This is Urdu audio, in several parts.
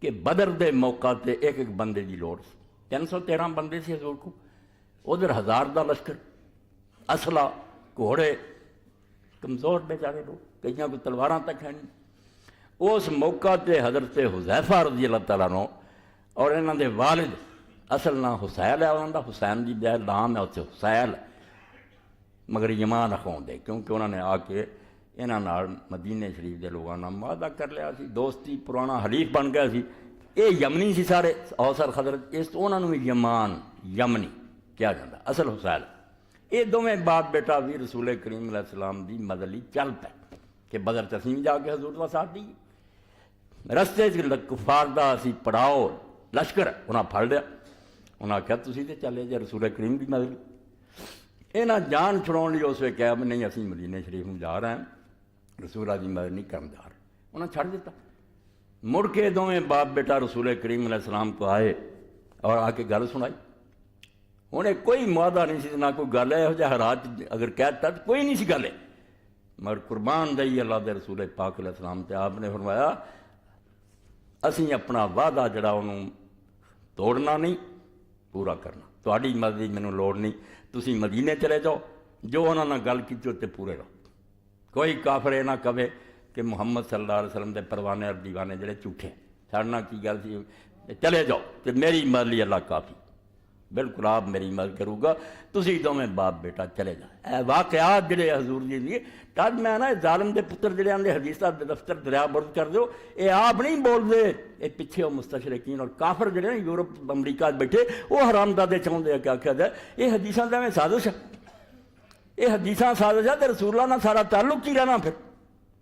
کہ بدر دے موقع تے ایک ایک بندے دی لوڑ سی 313 بندے سی حضور کو ادھر 1000 دا لشکر اسلحہ گھوڑے کمزور بیچارے لوگ کئیاں کو تلواراں تک ہیں نہیں اس موقع تے حضرت حذیفہ رضی اللہ تعالیٰ عنہ اور انہاں دے والد اصل نام حسیل ہے انہاں دا حسین دی دے نام ہے اسے حسیل مگر یمان اخون دے کیونکہ انہوں نے آ کے انہاں نال مدینے شریف دے لوگاں نال معاہدہ کر لیا سی دوستی پرانا حلیف بن گیا سی اے یمنی سی سارے اوسر خضرت اس تو انہاں نوں یمان یمنی کیا جاتا اصل حسیل یہ دونوں باپ بیٹا بھی رسول کریم علیہ السلام دی مدد لی چل پے کہ بدر تسلیم جا کے حضور کا ساتھ دی رستے کفار دا اسی پڑاؤ لشکر انہاں پھڑ لیا انہاں کہا تسی تے چلے جے رسول کریم دی مدد لی انہاں جان چھڑاؤن لی اس وے کہا نہیں اسی مدینہ شریف میں جا رہے ہیں رسول دی مدد نہیں کرن جا رہے انہاں چھڑ دیتا مڑ کے دونوں باپ بیٹا رسول کریم علیہ السلام کو آئے اور آ کے گل سنائی انہیں کوئی معاہدہ نہیں سی نہ کوئی گل ہے جہاں حالات اگر کہتا تو کوئی نہیں سی گل ہے مگر قربان دئی اللہ دے رسول پاک علیہ السلام تے آپ نے فرمایا اسی اپنا وعدہ جڑا انہوں توڑنا نہیں پورا کرنا تہاڈی مدد دی مینوں لوڑ نہیں تسی مدینے چلے جاؤ جو انہوں نے گل کی تے پورے رہو کوئی کافر یہ نہ کہے کہ محمد صلی اللہ علیہ وسلم دے پروانے اور دیوانے جڑے جھوٹے ساڈے نال کی گل سی چلے جاؤ تے میری مدد لی اللہ کافی بالکل آپ میری مدد کروں گا تسی دونوں باپ بیٹا چلے جا واقعات جڑے حضور جی دیے تب میں نا ظالم دے پتر جڑے آندے حدیثہ دفتر دریا برد کر دو یہ آپ نہیں بول دے یہ پیچھے وہ مستشرقین اور کافر جڑے نا یورپ امریکہ بیٹھے وہ حرام دادے چاہتے ہیں کیا جائے یہ حدیثاں دا میں سازش ہے یہ حدیثاں سازش ہے تو رسول اللہ نہ سارا تعلق ہی رہنا پھر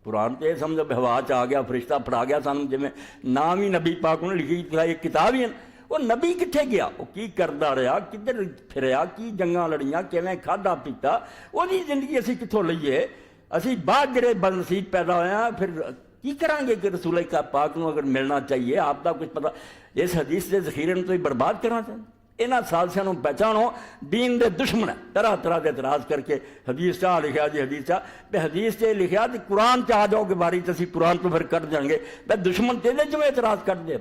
قرآن تو یہ سمجھو ہوا چ آ گیا فرشتہ پڑھا گیا سانوں جی نام ہی نبی پاک نے لکھی ایک کتاب ہی ہے وہ نبی کتنے گیا وہ کی کردا رہا کدھر پھریا کی جنگاں لڑیاں کیویں کھادا پیتا وہ زندگی اسی کتوں لئیے اسی بعد جڑے بدنصیب پیدا ہوئے ہیں پھر کی کریں گے کہ رسول کا پاک نو اگر ملنا چاہیے آپ کا کچھ پتہ اس حدیث کے ذخیرے تو ہی برباد کرنا چاہیے یہاں سازشاں نوں پہچانو دین دے دشمن ہے طرح طرح کے اعتراض کر کے حدیث چاہ لکھا جی حدیث چاہ پہ حدیث سے لکھا تو قرآن چاہ جاؤ کہ باری تسی قرآن تو پھر کٹ جائیں گے پہ دشمن تیرے جو اعتراض کٹ دے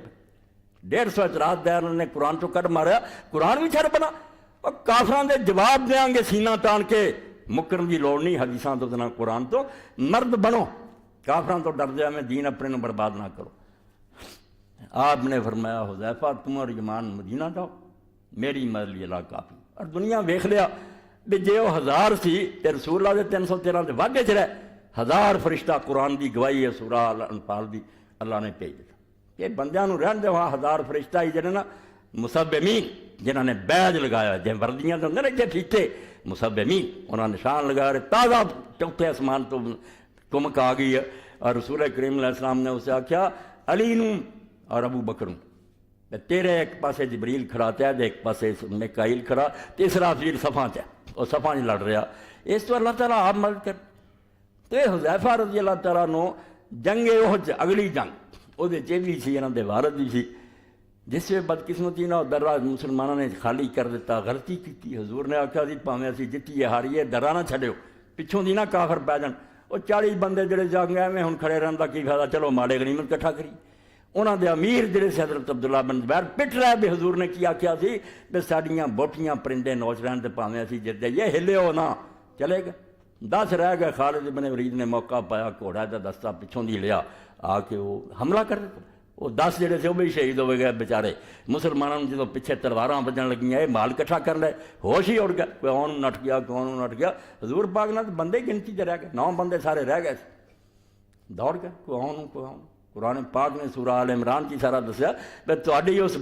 150 اعتراض دیا انہوں نے قرآن تو کٹ ماریا قرآن بھی چھڑ بنا اور کافران دے جواب دیاں گے سینہ تان کے مکرن دی لوڑ نہیں حدیثاں تو نہ قرآن تو مرد بنو کافران تو ڈر دیا میں دین اپنے نو برباد نہ کرو آپ نے فرمایا حذیفہ تم اور یمان مدینہ جاؤ میری مدد لی اللہ کافی اور دنیا ویکھ لیا بھی جے وہ 1000 سی تے رسول اللہ دے 313 دے واگے چ رہے 1000 فرشتہ قرآن دی گواہی ہے سورہ انفال دی اللہ نے بھیج دتا کہ بندیاں نو رہن دے وہاں 1000 فرشتہ ہی جڑے نا مسبمین جنہاں نے بیج لگایا جے وردیاں دے اندر جے پھیتے مسبمین انہاں نے نشان لگایا تازہ چوتھے آسمان تو کمک آ گئی ہے اور رسول کریم علیہ السلام نے اسے آکھیا علی نوں اور ابو بکر نوں تیرے ایک پاسے جبریل کھڑا تے ایک پاسے میکائیل کھڑا تیسرا فیر صفاں تے اور صفاں لڑ رہا اس تو اللہ تعالیٰ آپ مدد کر تو یہ حذیفہ رضی اللہ تعالیٰ نو جنگ احد اگلی جنگ وہ بھی سی انہوں دے والد بھی سی جس سے بدقسمتی نہ درہ مسلمانوں نے خالی کر دیتا غلطی کی حضور نے آکھا سی پاویں اسی جتیے ہاریے درہ نہ چھڈیو پچھوں دی نہ کافر پی جان وہ 40 بندے جڑے جنگ گئے میں ہن کھڑے رہن دا کی فائدہ چلو ماڑے غنیمت کٹھا کری انہاں دے امیر جڑے سے حضرت عبداللہ بن زبیر پٹ رہے بھی حضور نے کی آکھیا سی کہ ساڈیاں بوٹیاں پرندے نوچ رہن تے پاویں اسی جت جائیے ہلے ہو نہ چلے گا 10 رہ گئے خالد بن ولید نے موقع پایا گھوڑا دا دستہ پچھوں دی لیا آ کے وہ حملہ کر دیتا وہ 10 جڑے سے وہ بھی شہید ہو گئے بیچارے مسلمانوں نے جدوں پیچھے تلواراں بجن لگیاں یہ مال کٹھا کر لے ہوش ہی اڑ گیا کون نٹ گیا کون نٹ گیا حضور پاک نہ بندے گنتی چ رہ گئے 9 بندے سارے رہ گئے دوڑ گئے کون قرآن پاک نے سورہ آل عمران کی سارا دسیا کہ تہاڈی اس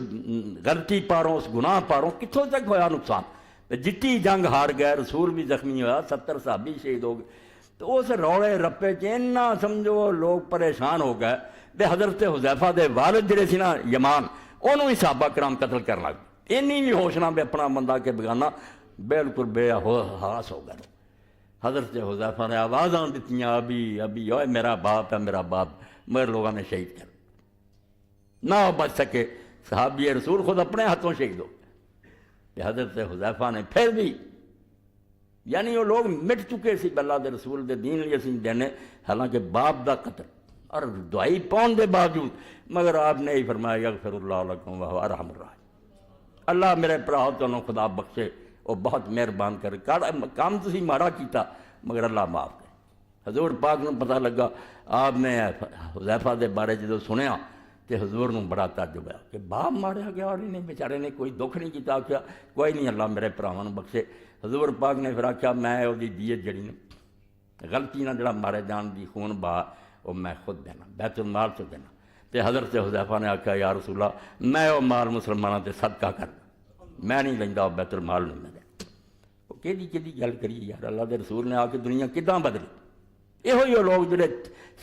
غلطی پاروں اس گناہ پاروں کتوں تک ہویا نقصان جتی جنگ ہار گئے رسول بھی زخمی ہوا 70 صحابی شہید ہو گئے تو اس روڑے رپے چنا سمجھو لوگ پریشان ہو گئے تے حضرت حذیفہ دے والد جڑے سی نا یمان انہوں ہی صحابہ کرام قتل کرنا لگ اینی بھی ہوش نہ بھی اپنا بندہ کے بگانا بالکل بے حاس ہو گئے حضرت حذیفہ نے آوازاں دیتیاں ابھی ابھی اوے میرا باپ ہے میرا باپ میرے لوگوں نے شہید کر نہ بچ سکے صحابی رسول خود اپنے ہاتھوں شہید ہو کہ حضرت حذیفہ نے پھر بھی یعنی وہ لوگ مٹ چکے سی اللہ دے رسول دے دین لیے سی دینے حالانکہ باپ دا قتل اور دعائی پاؤن دے باوجود، مگر آپ نے ہی فرمایا یغفر اللہ لکم وہو ارحم الراحمین، اللہ میرے پراؤ تو خدا بخشے، وہ بہت مہربان کر کام تسی ماڑا کیتا مگر اللہ معاف کرے۔ حضور پاک نو پتہ لگا، آپ نے حذیفہ دے بارے جدو سنیا تو حضور نو بڑا تعجب ہوا کہ باپ ماریا گیا اور انہیں بیچارے نے کوئی دکھ نہیں کیتا، کیا کوئی نہیں اللہ میرے پراواں نو بخشے۔ حضور پاک نے پھر آخیا میں وہ دیت جڑی نے غلطی نہ جڑا مارے جان دی خون بہا وہ میں خود دینا، بیت المال سے دینا۔ تو حضرت حذیفہ نے آخیا یا رسول اللہ میں وہ مال مسلمانوں تے صدقہ کرنا، میں نہیں لینا، وہ بیت المال نہیں میں دینا۔ وہ کہڑی گل کریے یار، اللہ دے رسول نے آ کے دنیا کداں بدلی؟ یہ ہوئی وہ لوگ جڑے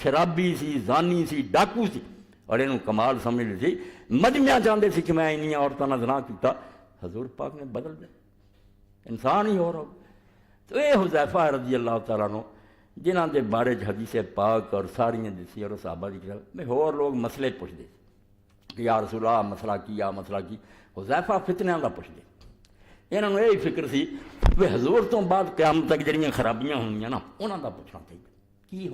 شرابی سی، زانی سی، ڈاکو سی، اور انہوں کمال سمجھ لی سی، مجمع چاہتے سی کہ میں انیاں عورتوں نے زنا کیتا، حضور پاک نے بدل دے انسان ہی ہو رہا۔ تو یہ حذیفہ رضی اللہ تعالیٰ عنہ جنہاں دے بارے حدیث پاک اور ساریاں دسی اور صحابہ دی کتاب میں ہور لوگ مسئلے پوچھتے کہ یا رسول اللہ مسئلہ کی، یا مسئلہ کی، حذیفہ فتنیاں دا پوچھتے۔ انہوں نے یہی فکر سی کہ حضور تو بعد قیامت تک جڑیاں خرابیاں ہونیاں نا انہاں دا پوچھنا چاہیے کی